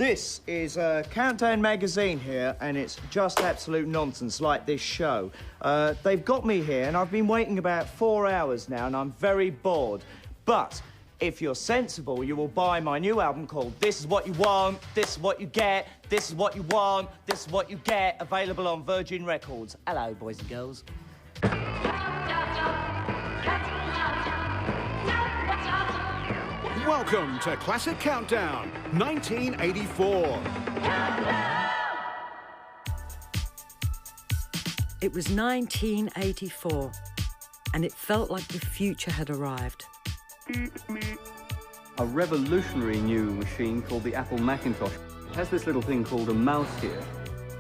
This is Countdown magazine here, and it's just absolute nonsense, like this show. They've got me here, and I've been waiting about 4 hours now, and I'm very bored. But if you're sensible, you will buy my new album called This Is What You Want, This Is What You Get, This Is What You Want, This Is What You Get, available on Virgin Records. Hello, boys and girls. Welcome to Classic Countdown, 1984. It was 1984, and it felt like the future had arrived. A revolutionary new machine called the Apple Macintosh. It has this little thing called a mouse here.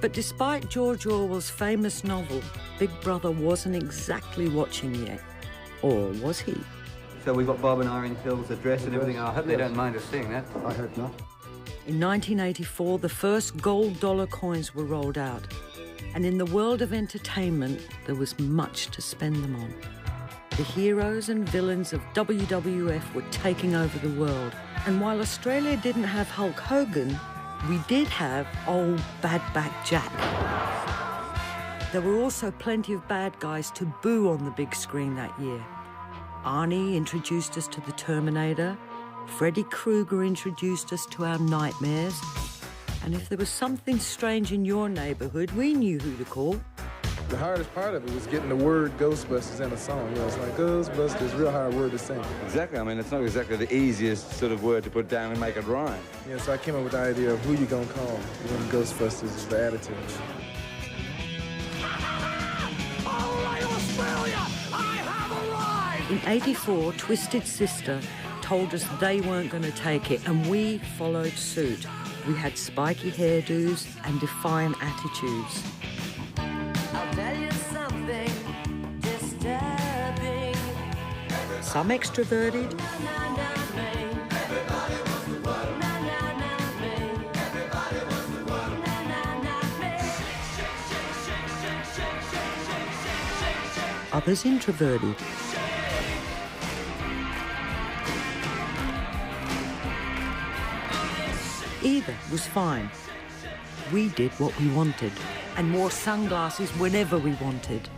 But despite George Orwell's famous novel, Big Brother wasn't exactly watching yet. Or was he? So we've got Bob and Irene Hill's address and everything. I hope they don't mind us seeing that. I hope not. In 1984, the first gold dollar coins were rolled out. And in the world of entertainment, there was much to spend them on. The heroes and villains of WWF were taking over the world. And while Australia didn't have Hulk Hogan, we did have old Badback Jack. There were also plenty of bad guys to boo on the big screen that year. Arnie introduced us to the Terminator. Freddy Krueger introduced us to our nightmares. And if there was something strange in your neighborhood, we knew who to call. The hardest part of it was getting the word Ghostbusters in a song. You know, it's like Ghostbusters, real hard word to sing. Exactly. I mean, it's not exactly the easiest sort of word to put down and make it rhyme. Yeah, so I came up with the idea of who you gonna call when Ghostbusters is the attitude. All right, Australia, I have arrived! In '84, Twisted Sister told us they weren't going to take it, and we followed suit. We had spiky hairdos and defiant attitudes. I'll tell you something disturbing. Some extroverted, others introverted. Either was fine. We did what we wanted and wore sunglasses whenever we wanted.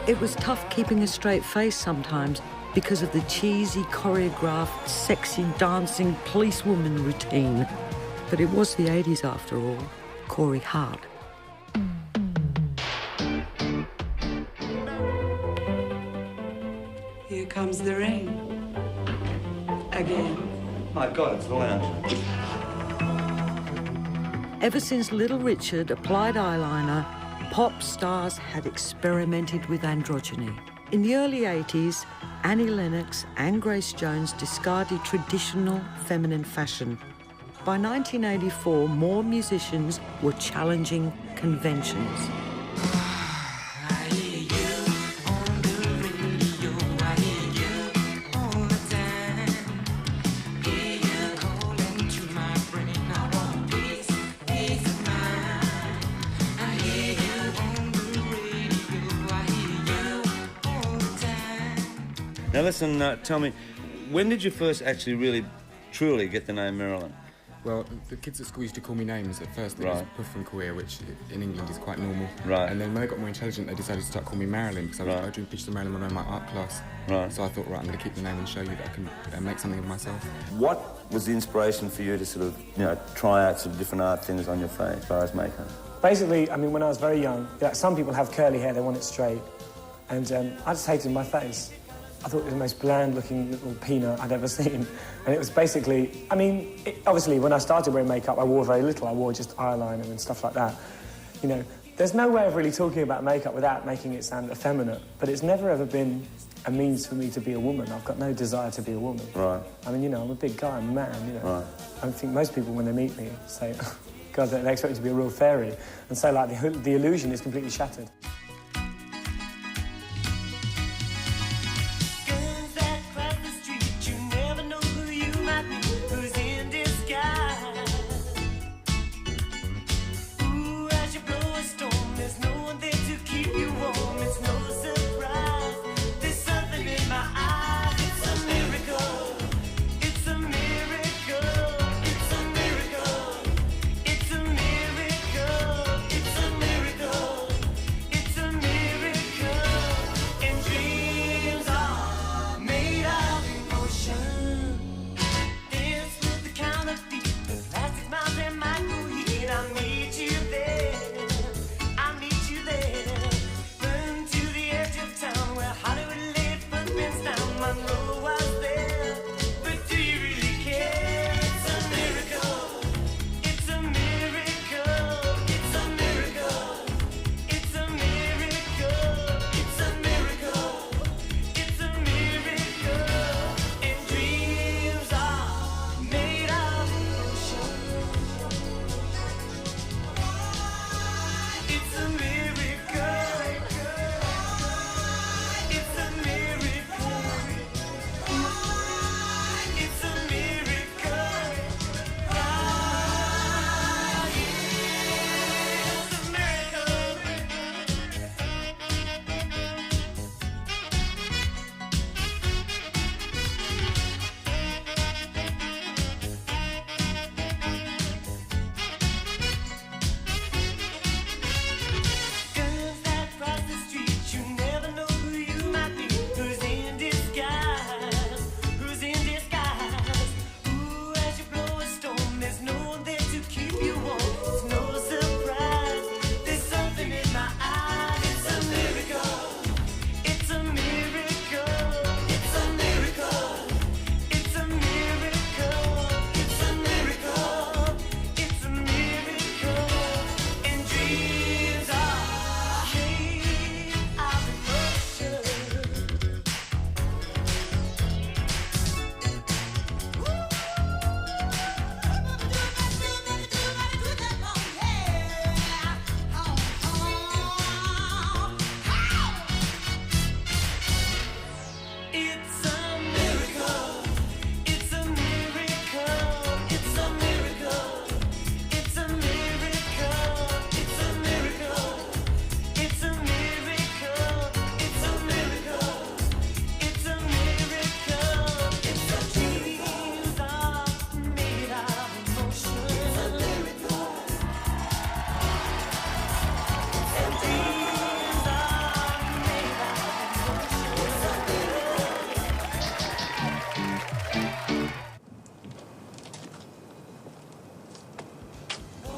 It was tough keeping a straight face sometimes because of the cheesy, choreographed, sexy, dancing policewoman routine. But it was the 80s after all. Corey Hart. Here comes the rain. Again. My God, it's the lounge. Ever since Little Richard applied eyeliner, pop stars had experimented with androgyny. In the early 80s, Annie Lennox and Grace Jones discarded traditional feminine fashion. By 1984, more musicians were challenging conventions. Now listen, tell me, when did you first actually really, truly get the name Marilyn? Well, the kids at school used to call me names. At first it was Puff and Queer, which in England is quite normal. Right. And then when I got more intelligent, they decided to start calling me Marilyn because I was doing pictures of Marilyn Monroe in my art class. Right. So I thought, right, I'm going to keep the name and show you that I can make something of myself. What was the inspiration for you to sort of, you know, try out some different art things on your face as far as makeup? Basically, I mean, when I was very young, some people have curly hair, they want it straight. And I just hated my face. I thought it was the most bland-looking little peanut I'd ever seen. And it was basically... I mean, obviously, when I started wearing makeup, I wore very little. I wore just eyeliner and stuff like that. You know, there's no way of really talking about makeup without making it sound effeminate. But it's never ever been a means for me to be a woman. I've got no desire to be a woman. Right. I mean, you know, I'm a big guy, I'm a man, you know. Right. I think most people, when they meet me, say, God, they expect me to be a real fairy. And so, like, the illusion is completely shattered.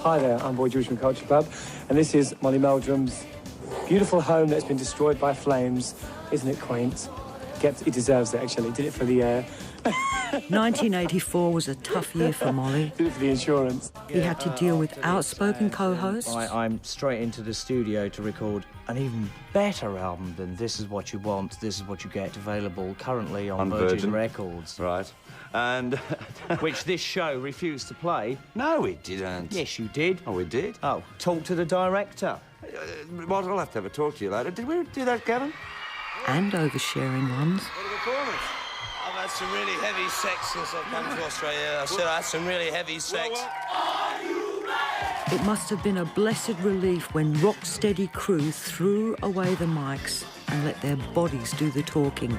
Hi there, I'm Boy George from Culture Club, and this is Molly Meldrum's beautiful home that's been destroyed by flames. Isn't it quaint? He deserves it, actually. Did it for the air. 1984 was a tough year for Molly. Did it for the insurance. He had to deal with outspoken co-hosts. I'm straight into the studio to record an even better album than This Is What You Want, This Is What You Get, available currently on Virgin Records. Right. And... which this show refused to play. No, we didn't. Yes, you did. Oh, we did? Oh, talk to the director. Well, I'll have to have a talk to you later. Did we do that, Gavin? And oversharing ones. What a performance. I've had some really heavy sex since I've come to Australia. I said I had some really heavy sex. It must have been a blessed relief when Rocksteady crew threw away the mics and let their bodies do the talking.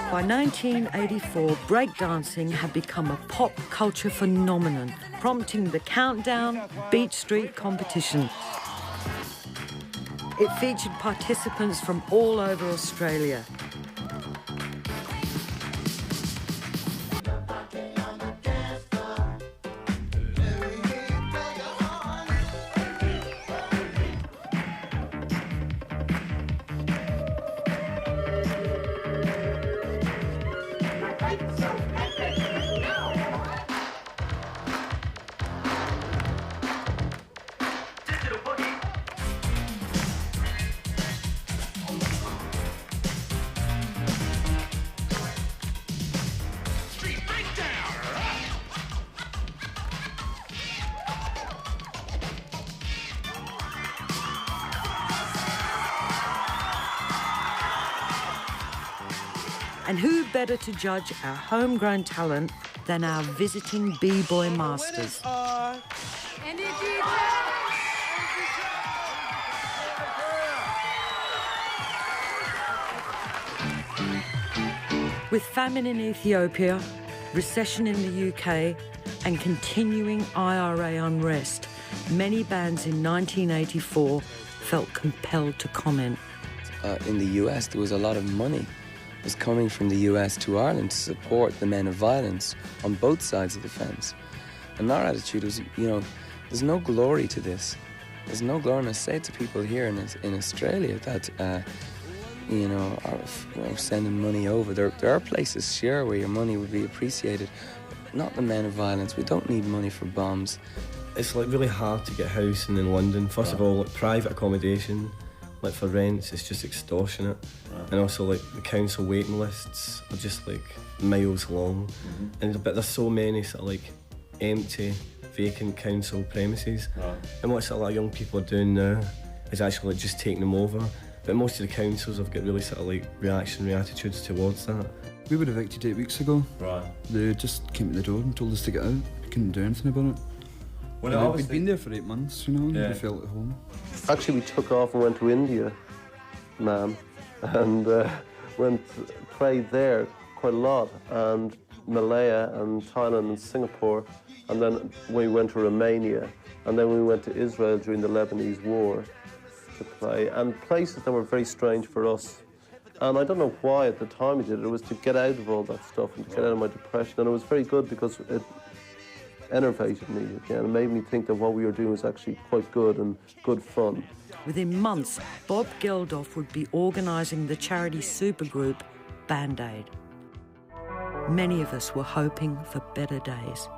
By 1984, breakdancing had become a pop culture phenomenon, prompting the Countdown Beat Street competition. It featured participants from all over Australia. And who better to judge our homegrown talent than our visiting B-boy masters? With famine in Ethiopia, recession in the UK, and continuing IRA unrest, many bands in 1984 felt compelled to comment. In the US, there was a lot of money was coming from the US to Ireland to support the men of violence on both sides of the fence. And our attitude was, there's no glory to this. There's no glory. And I say to people here in Australia that, are sending money over. There are places, sure, where your money would be appreciated, but not the men of violence. We don't need money for bombs. It's really hard to get housing in London. First of all, private accommodation, for rents, it's just extortionate. Right. And also, the council waiting lists are just, miles long. Mm-hmm. But there's so many empty, vacant council premises. Right. And what a lot of young people are doing now is actually just taking them over. But most of the councils have got really reactionary attitudes towards that. We were evicted 8 weeks ago. Right. They just came to the door and told us to get out. We couldn't do anything about it. Well, we'd been there for 8 months, and we felt at home. Actually, we took off and went to India, and played there quite a lot, and Malaya and Thailand and Singapore, and then we went to Romania, and then we went to Israel during the Lebanese War to play, and places that were very strange for us. And I don't know why at the time we did it. It was to get out of all that stuff and to get out of my depression, and it was very good because it enervated me again and made me think that what we were doing was actually quite good and good fun. Within months, Bob Geldof would be organising the charity supergroup Band Aid. Many of us were hoping for better days.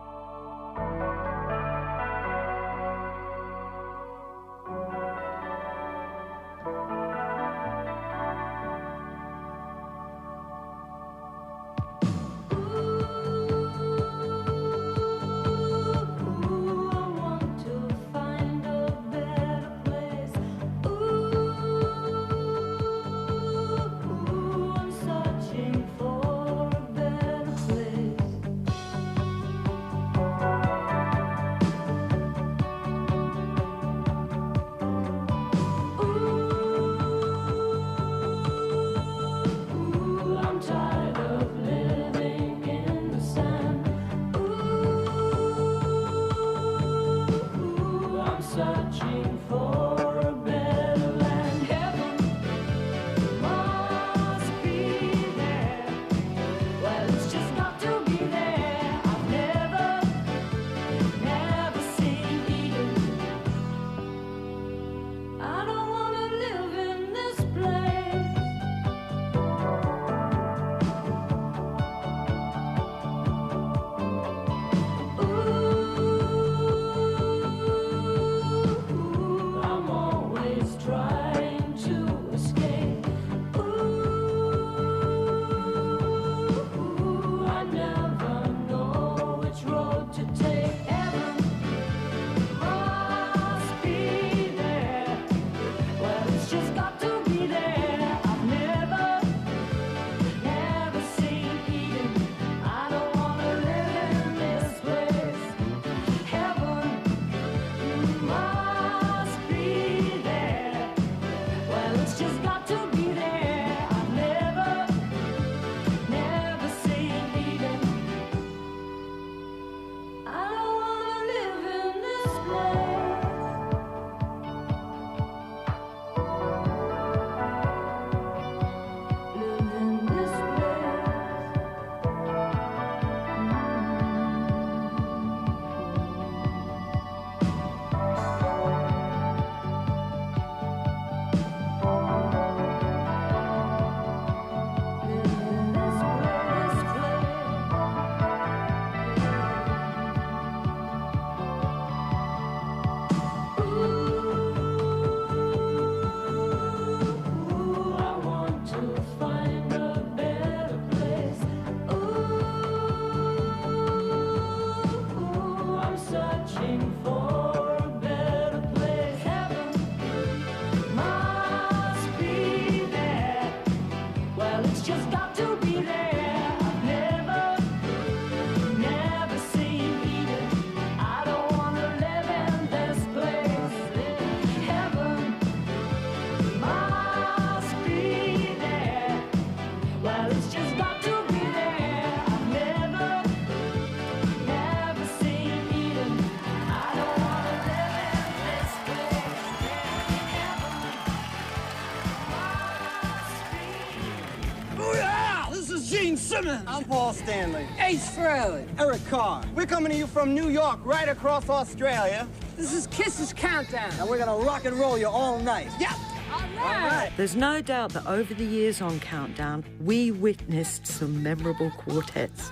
Gene Simmons. I'm Paul Stanley. Ace Frehley. Eric Carr. We're coming to you from New York, right across Australia. This is Kiss's Countdown, and we're gonna rock and roll you all night. Yep. All right. There's no doubt that over the years on Countdown, we witnessed some memorable quartets.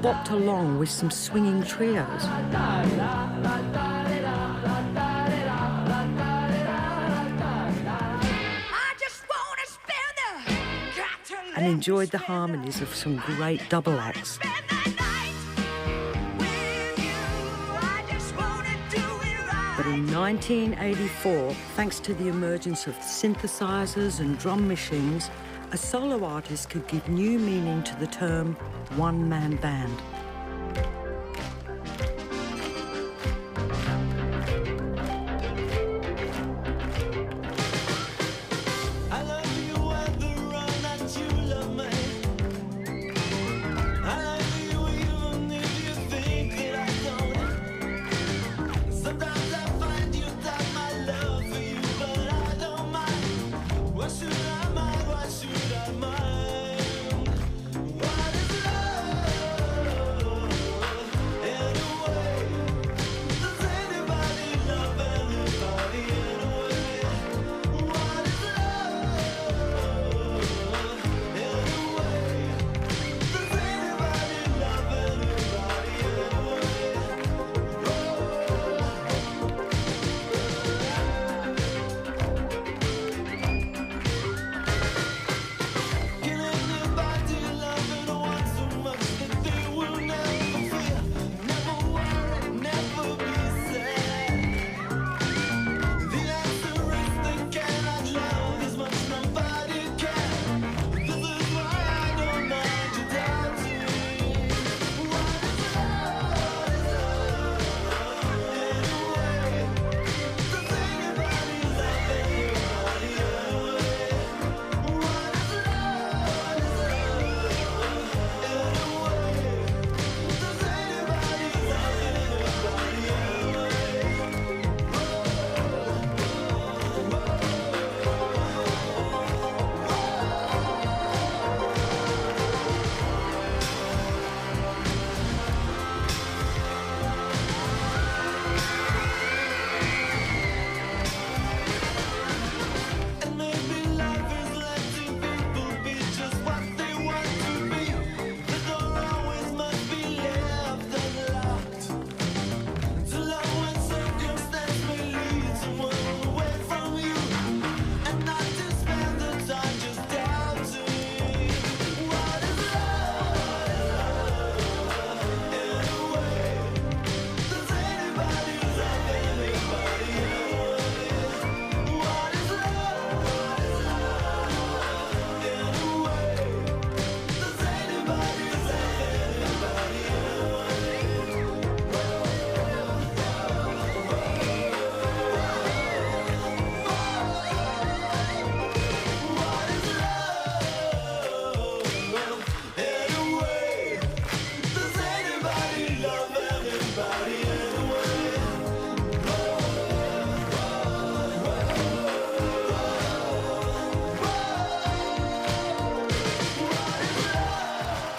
Bopped along with some swinging trios. And enjoyed the harmonies of some great double acts. But in 1984, thanks to the emergence of synthesizers and drum machines, a solo artist could give new meaning to the term one-man band.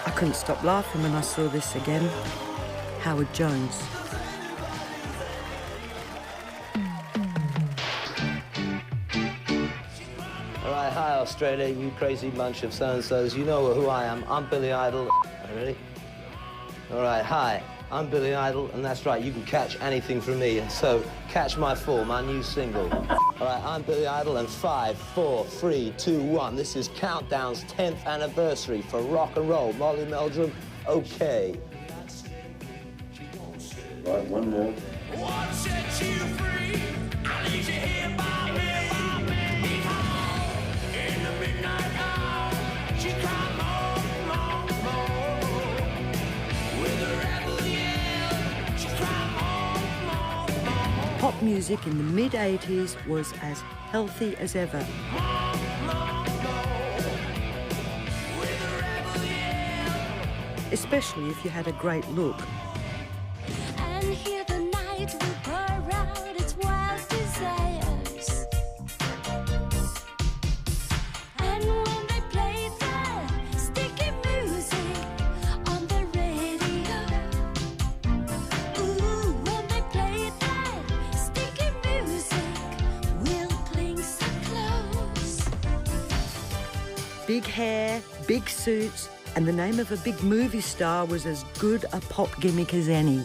I couldn't stop laughing when I saw this again. Howard Jones. All right, hi Australia, you crazy bunch of so-and-sos. You know who I am. I'm Billy Idol. Ready? All right, hi. I'm Billy Idol, and that's right, you can catch anything from me. So, Catch My Fall, my new single. All right, I'm Billy Idol, and 5, 4, 3, 2, 1. This is Countdown's 10th anniversary for rock and roll. Molly Meldrum, okay. Right, one more. What set you free? I need you here by me. In the midnight hour, she cried more. With a rebel yell, she cried more. Pop music in the mid-80s was as healthy as ever. Especially if you had a great look. And here the night will pour out its wild desires. And when they play the stick big hair, big suits, and the name of a big movie star was as good a pop gimmick as any.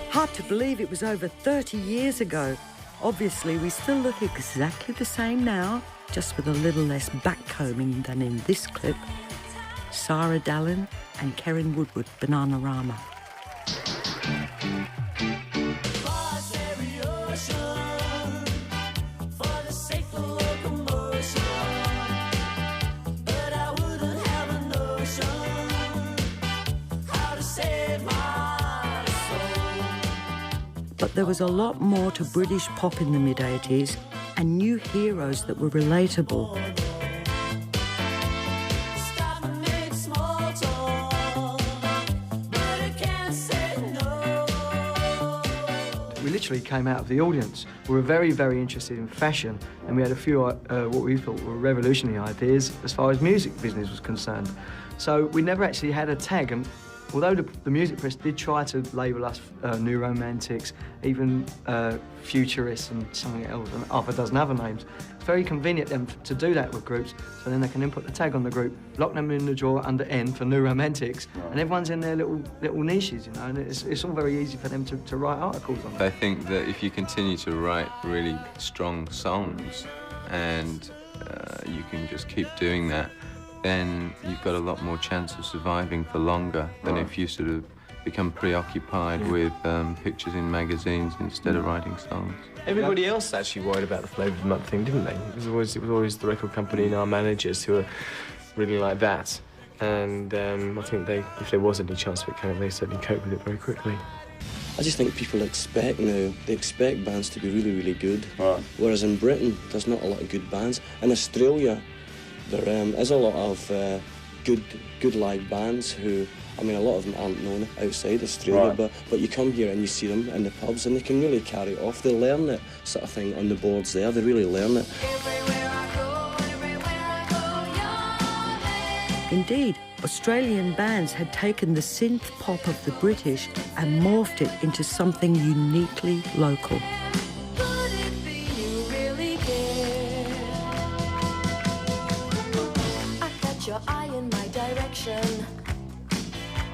Hard to believe it was over 30 years ago. Obviously, we still look exactly the same now, just with a little less backcombing than in this clip. Sarah Dallin and Karen Woodward, Bananarama. But there was a lot more to British pop in the mid-80s and new heroes that were relatable. We literally came out of the audience. We were very, very interested in fashion, and we had a few what we thought were revolutionary ideas as far as music business was concerned. So we never actually had a tag, and although the music press did try to label us New Romantics, even Futurists and something else, and half a dozen other names, it's very convenient them to do that with groups, so then they can then put the tag on the group, lock them in the drawer under N for New Romantics, and everyone's in their little niches, you know, and it's all very easy for them to write articles on. I think that if you continue to write really strong songs and you can just keep doing that, then you've got a lot more chance of surviving for longer than if you sort of become preoccupied with pictures in magazines instead of writing songs. Everybody else actually worried about the flavour of the month thing, didn't they? It was always the record company and our managers who were really like that. And I think if there was any chance of it coming, they certainly coped with it very quickly. I just think people expect now, they expect bands to be really, really good. Right. Whereas in Britain, there's not a lot of good bands. In Australia, there is a lot of good live bands who I mean, a lot of them aren't known outside Australia, Right. but you come here and you see them in the pubs and they can really carry it off. They learn it, sort of thing, on the boards there. They really learn it. Indeed, Australian bands had taken the synth pop of the British and morphed it into something uniquely local. I got your eye in my direction.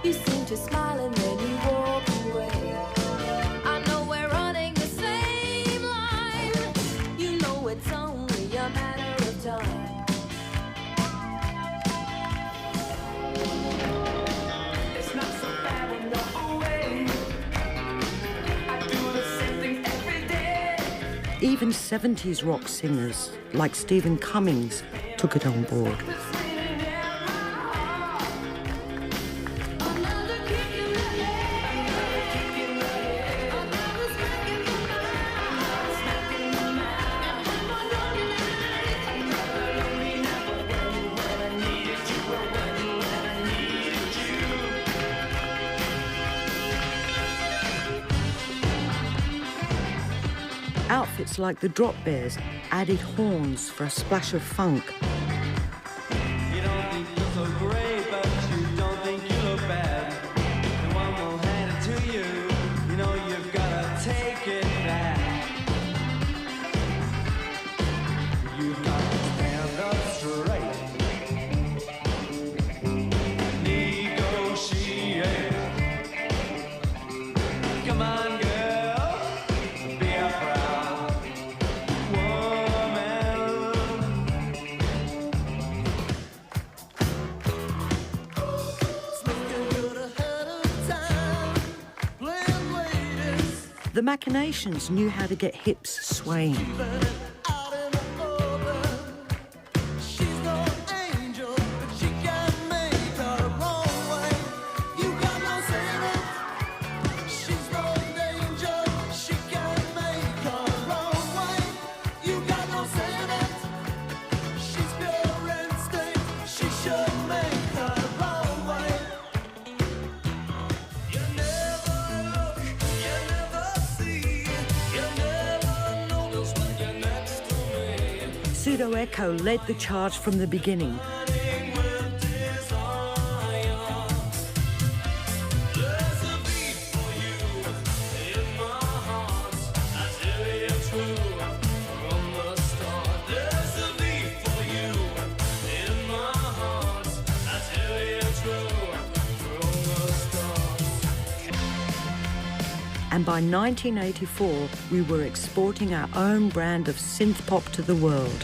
You seem to smile and then you walk away. I know we're running the same line. You know it's only a matter of time. It's not so bad when you're away. I do the same thing every day. Even 70s rock singers like Stephen Cummings took it on board. Outfits like the Drop Bears added horns for a splash of funk. You don't think you look so great, but you don't think you look bad. No one will hand it to you. You know you've gotta take it back. You've got to stand up straight. Negotiate. Come on, girl. Be a proud woman. The Machinations knew how to get hips swaying. Pseudo Echo led the charge from the beginning. And by 1984, we were exporting our own brand of synth pop to the world.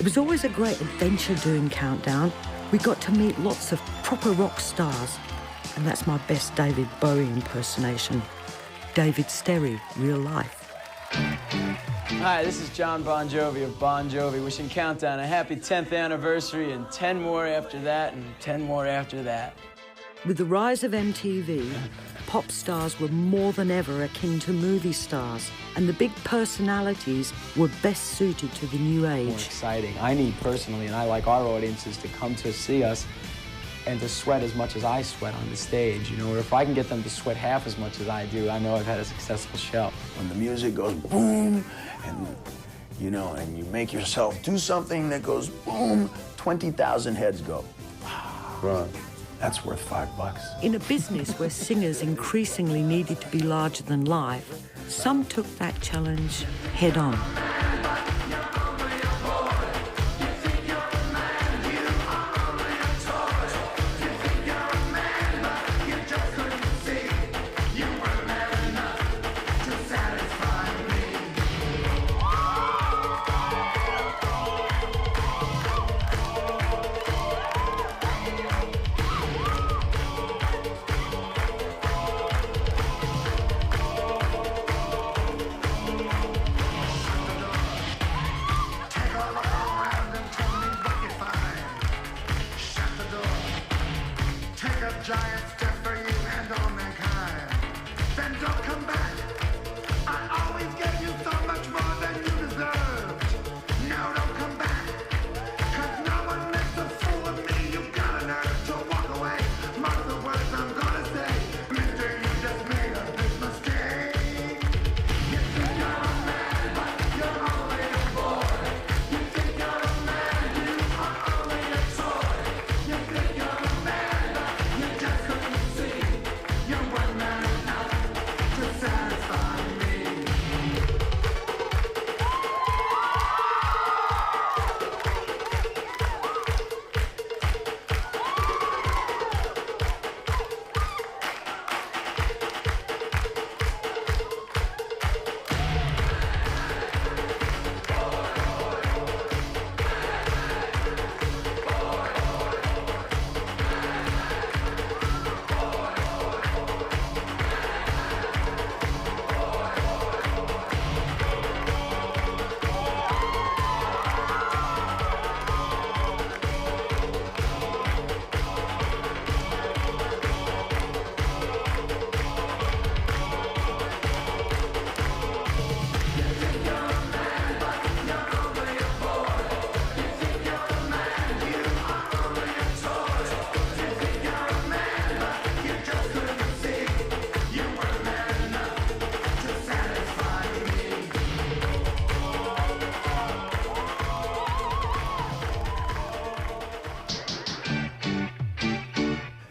It was always a great adventure doing Countdown. We got to meet lots of proper rock stars. And that's my best David Bowie impersonation. David Sterry, real life. Hi, this is John Bon Jovi of Bon Jovi, wishing Countdown a happy 10th anniversary and 10 more after that and 10 more after that. With the rise of MTV, pop stars were more than ever akin to movie stars, and the big personalities were best suited to the new age. More exciting. I need personally, and I like our audiences to come to see us and to sweat as much as I sweat on the stage, you know, or if I can get them to sweat half as much as I do, I know I've had a successful show. When the music goes boom, and, you know, and you make yourself do something that goes boom, 20,000 heads go. Right. That's worth $5. In a business where singers increasingly needed to be larger than life, some took that challenge head on.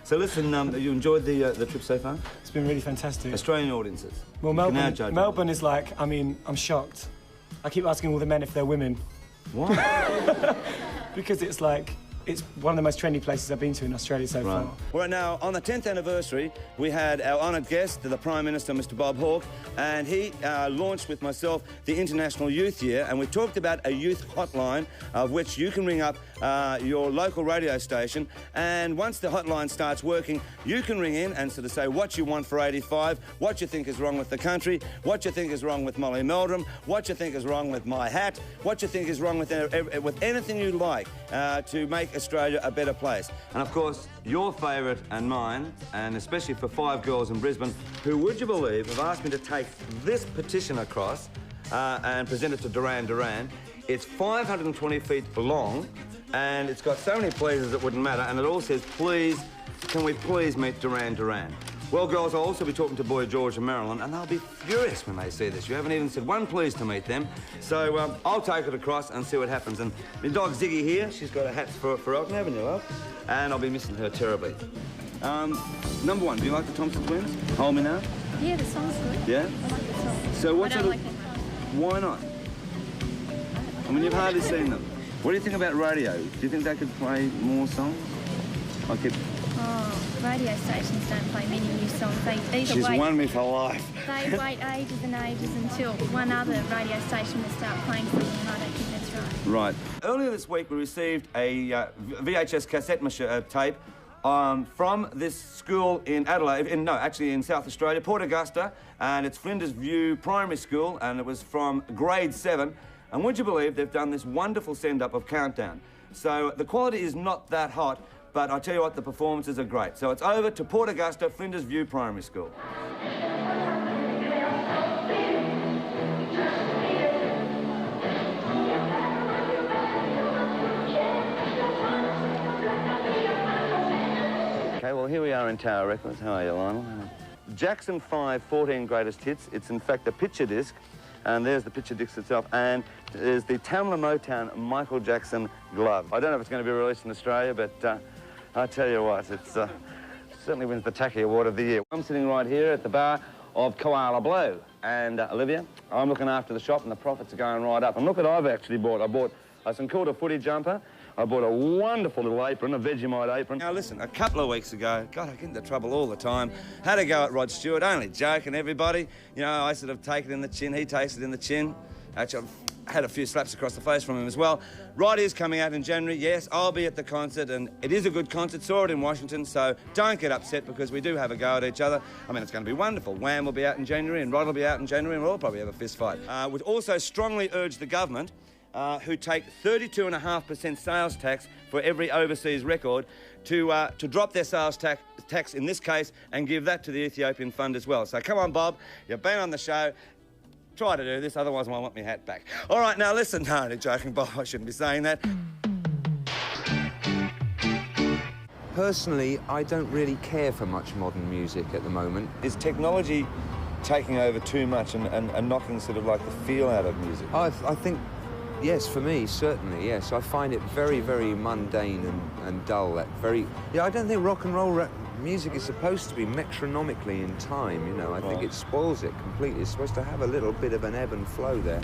So listen, you enjoyed the trip so far? It's been really fantastic. Australian audiences. Well, Melbourne is like, I mean, I'm shocked. I keep asking all the men if they're women. Why? Because it's like, it's one of the most trendy places I've been to in Australia so far. Right now, on the 10th anniversary, we had our honoured guest, the Prime Minister, Mr. Bob Hawke, and he launched with myself the International Youth Year, and we talked about a youth hotline of which you can ring up your local radio station, and once the hotline starts working, you can ring in and sort of say what you want for 85, what you think is wrong with the country, what you think is wrong with Molly Meldrum, what you think is wrong with my hat, what you think is wrong with anything you like to make Australia a better place. And of course, your favourite and mine, and especially for 5 girls in Brisbane, who, would you believe, have asked me to take this petition across and present it to Duran Duran. It's 520 feet long, and it's got so many pleases it wouldn't matter, and it all says, please, can we please meet Duran Duran? Well, girls, I'll also be talking to Boy George and Marilyn, and they'll be furious when they see this. You haven't even said one please to meet them. So I'll take it across and see what happens. And my dog Ziggy here, she's got a hat for Elton, haven't you, love? And I'll be missing her terribly. Number one, do you like the Thompson Twins? Hold Me Now? Yeah, the song's good. Yeah? I like the song. So what I don't sort like of... it. Why not? I mean, you've hardly seen them. What do you think about radio? Do you think they could play more songs? I keep... Oh, radio stations don't play many new songs. They either She's wait... won me for life. They wait ages and ages until one other radio station will start playing something, and I don't think that's right. Right. Earlier this week, we received a VHS cassette tape from this school in Adelaide, in South Australia, Port Augusta, and it's Flinders View Primary School, and it was from grade 7. And would you believe they've done this wonderful send-up of Countdown? So the quality is not that hot, but I tell you what, the performances are great. So it's over to Port Augusta, Flinders View Primary School. Okay, well, here we are in Tower Records. How are you, Lionel? Jackson 5 14 Greatest Hits. It's, in fact, a picture disc, and there's the picture disc itself, and there's the Tamla Motown Michael Jackson glove. I don't know if it's going to be released in Australia, but I tell you what, it's certainly wins the Tacky Award of the Year. I'm sitting right here at the bar of Koala Blue, and Olivia, I'm looking after the shop, and the profits are going right up. And look what I've actually bought. I bought a St Kilda footy jumper. I bought a wonderful little apron, a Vegemite apron. Now listen, a couple of weeks ago, God, I get into trouble all the time. Had a go at Rod Stewart, only joking, everybody. You know, I sort of take it in the chin, he takes it in the chin. Actually, I've had a few slaps across the face from him as well. Rod is coming out in January, yes, I'll be at the concert, and it is a good concert, saw it in Washington, so don't get upset because we do have a go at each other. I mean, it's going to be wonderful. Wham will be out in January, and Rod will be out in January, and we'll all probably have a fist fight. We'd also strongly urge the government who take 32.5% sales tax for every overseas record to drop their sales tax in this case and give that to the Ethiopian Fund as well. So come on, Bob, you've been on the show. Try to do this, otherwise I want my hat back. All right, now listen. No, I'm joking, Bob, I shouldn't be saying that. Personally, I don't really care for much modern music at the moment. Is technology taking over too much and knocking sort of like the feel out of music? I think, yes, for me, certainly, yes. I find it very, very mundane and dull. I don't think rock and roll music is supposed to be metronomically in time, you know. I think it spoils it completely. It's supposed to have a little bit of an ebb and flow there.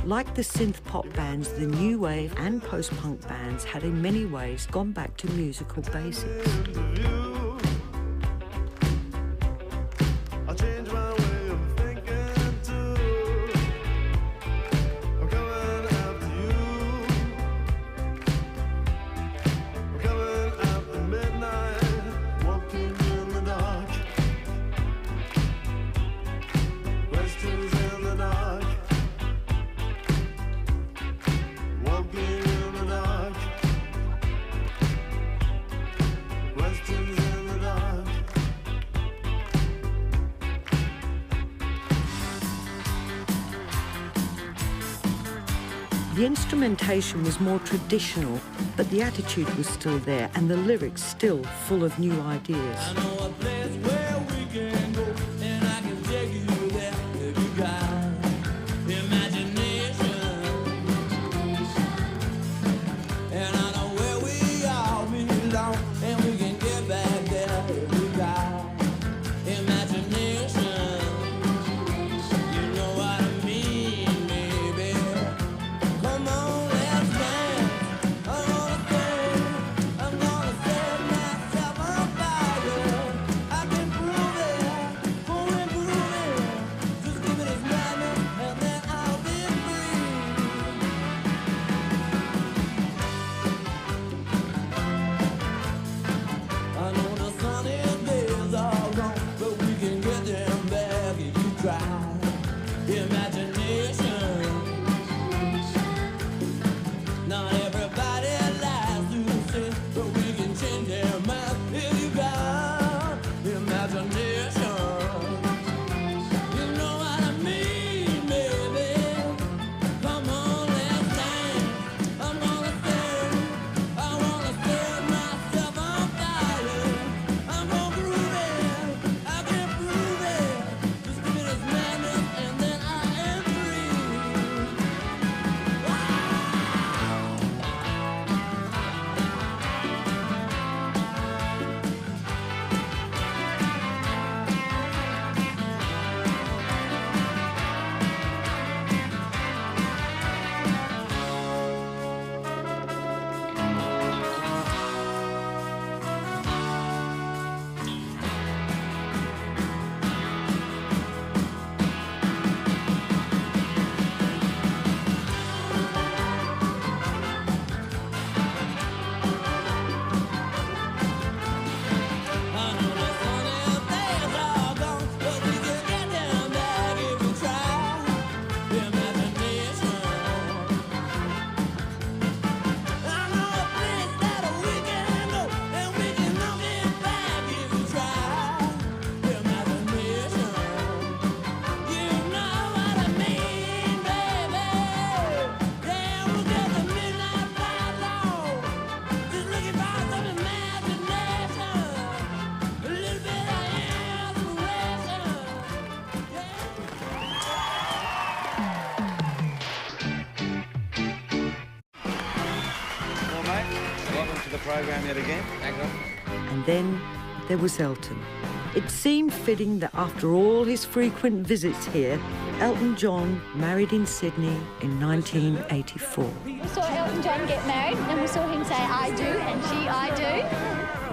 Like the synth pop bands, the new wave and post-punk bands had in many ways gone back to musical basics. The instrumentation was more traditional, but the attitude was still there and the lyrics still full of new ideas. I know a place where we can go, and I can take you there if you got imagination. And I know where we all belong, and we can get back there if we got imagination. You know what I mean, baby. Come on, let's dance. I'm gonna set myself on fire. program yet again. Thank you. And then there was Elton. It seemed fitting that after all his frequent visits here, Elton John married in Sydney in 1984. We saw Elton John get married, and we saw him say, I do, and she, I do.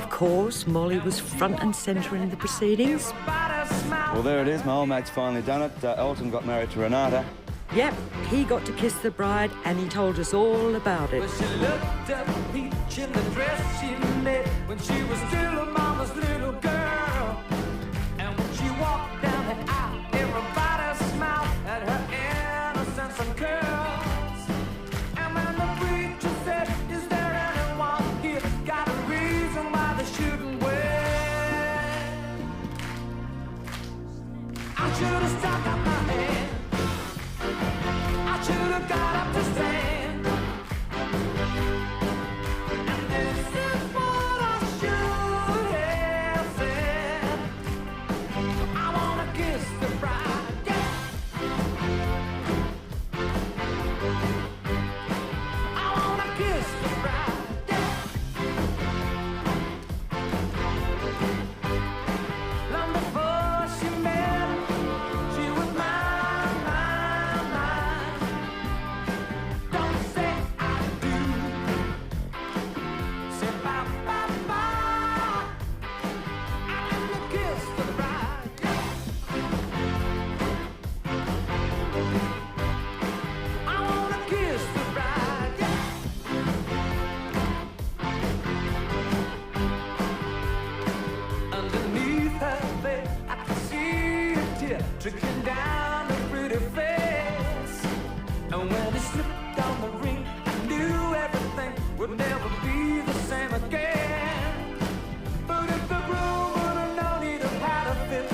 Of course, Molly was front and centre in the proceedings. Well, there it is. My old mate's finally done it. Elton got married to Renata. Yep, he got to kiss the bride, and he told us all about it. Well, she looked a peach in the dress she made when she was still a mama's little girl. And when she walked down the aisle, everybody smiled at her innocence and curls. And when the preacher said, is there anyone here got a reason why they shouldn't wait? I should have stuck up my hand. I should have got up to stand. And this is what I should have said. I wanna kiss the bride, yeah. I wanna kiss the bride, yeah. Long before she met him, she was mine, mine, mine. Don't say I do. Say bye, bye, bye. I'm gonna kiss the bride, yeah. I wanna kiss the bride, yeah. Underneath her veil, I could see a tear trickling down her pretty face. And when he slipped on the ring, I knew everything would never be the same again. But if the groom would have known, he'd have had a fit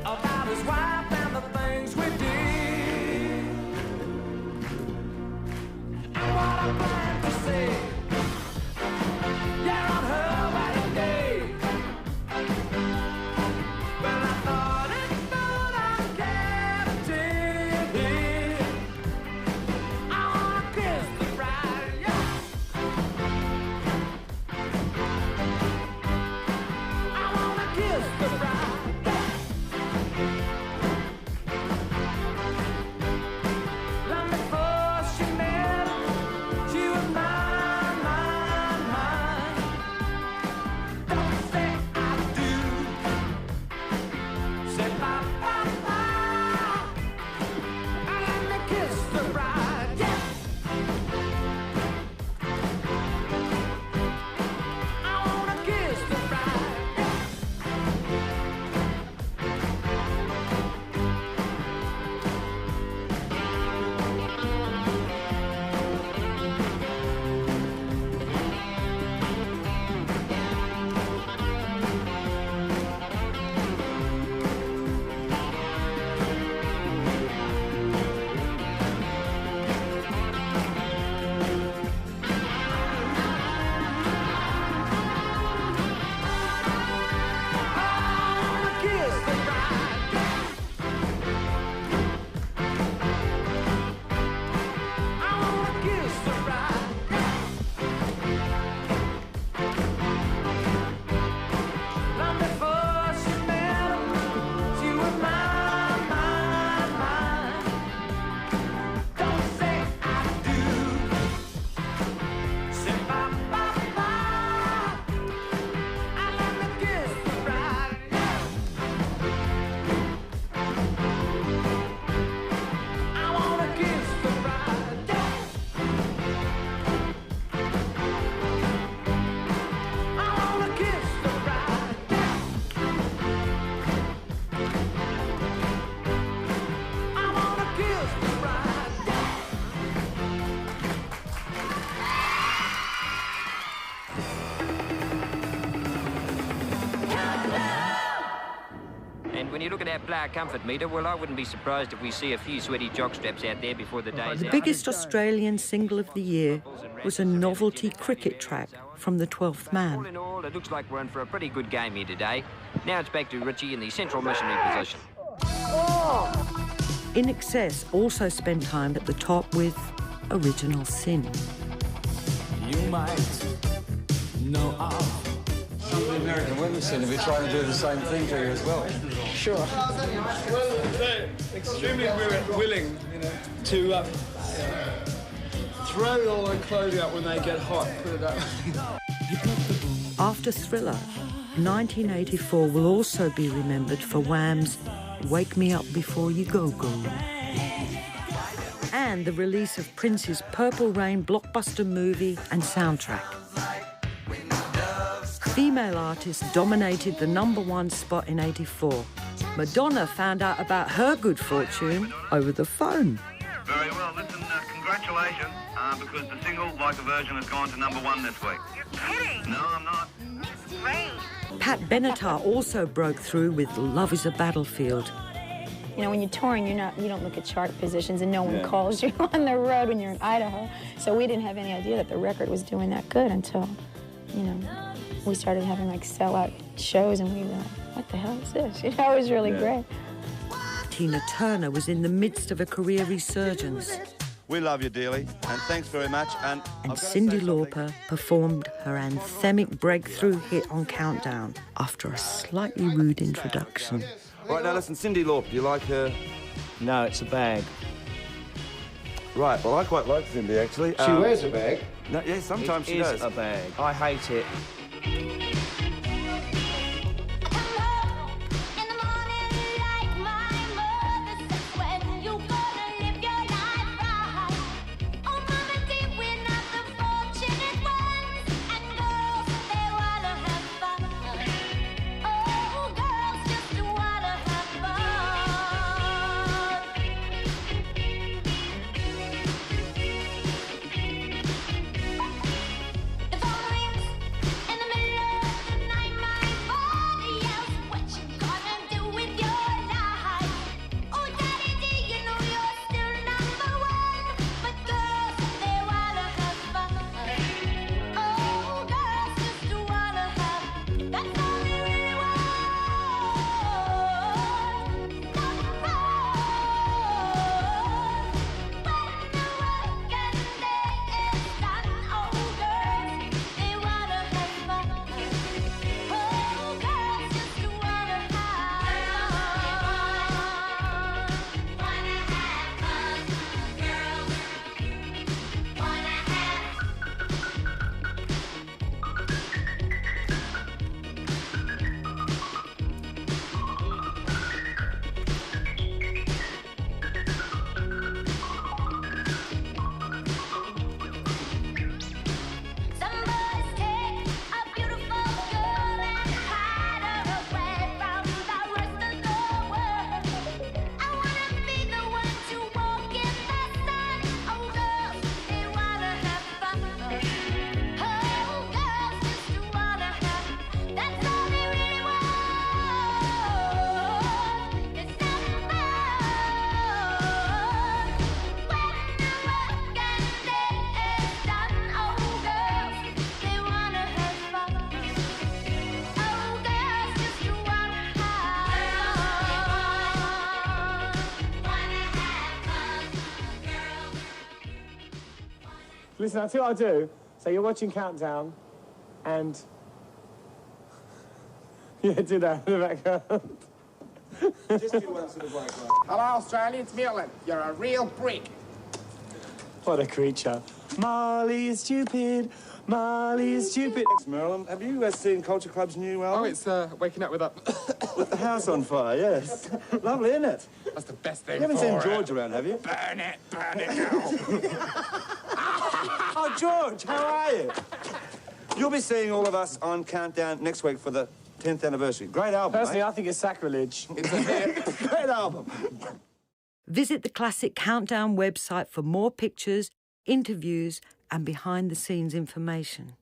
about his wife and the things we did. And what I plan to say, yeah, on her wedding day. Well, I thought it through, I kept it. I wanna kiss the bride, yeah. I wanna kiss the bride, yeah. Long before she met him, she was mine, mine, mine. Don't say I do. Say bye, bye, bye. And let me kiss the bride, yeah. I wanna kiss the bride, yeah. And when you look at our player comfort meter, well, I wouldn't be surprised if we see a few sweaty jockstraps out there before the day's The out. biggest Australian single of the year was a novelty cricket track from the 12th All Man. in all, it looks like we're in for a pretty good game here today. Now it's back to Richie in the central missionary position. In Excess also spent time at the top with Original Sin. You might know of. Some of the American women seem to be trying to do the same thing to you as well. Sure. Well, they're extremely willing, you know, to throw all their clothing up when they get hot, put it that way. After Thriller, 1984 will also be remembered for Wham's Wake Me Up Before You Go Go, and the release of Prince's Purple Rain blockbuster movie and soundtrack. Female artists dominated the #1 spot in '84. Madonna found out about her good fortune over the phone. Very well. Listen, congratulations, because the single, Like a Virgin, has gone to #1 this week. You're kidding? No, I'm not. Great. Pat Benatar also broke through with Love is a Battlefield. You know, when you're touring, you don't look at chart positions, and no one calls you on the road when you're in Idaho. So we didn't have any idea that the record was doing that good until, you know, we started having like sellout shows, and we were like, what the hell is this? You know, it was really great. Tina Turner was in the midst of a career resurgence. We love you dearly, and thanks very much. And Cyndi Lauper performed her anthemic breakthrough hit on Countdown after a slightly rude introduction. Right, now listen, Cyndi Lauper, do you like her? No, it's a bag. Right, well, I quite like Cyndi, actually. She wears a bag? No, yeah, sometimes she does. It is a bag. I hate it. Listen, I'll tell you what I'll do. So you're watching Countdown, and... yeah, do that in the background. Just do one sort of like that. Hello, Australia, it's Milton. You're a real brick. What a creature. Marley is stupid. Marley is stupid. Thanks, Marilyn. Have you seen Culture Club's new album? Oh, it's Waking Up with a... With the house on fire, yes. Lovely, isn't it? That's the best thing. You haven't seen George around, have you? Burn it now. Oh, George, how are you? You'll be seeing all of us on Countdown next week for the 10th anniversary. Great album, Personally, mate. I think it's sacrilege. It's a hit. Great album. Visit the Classic Countdown website for more pictures, interviews, and behind-the-scenes information.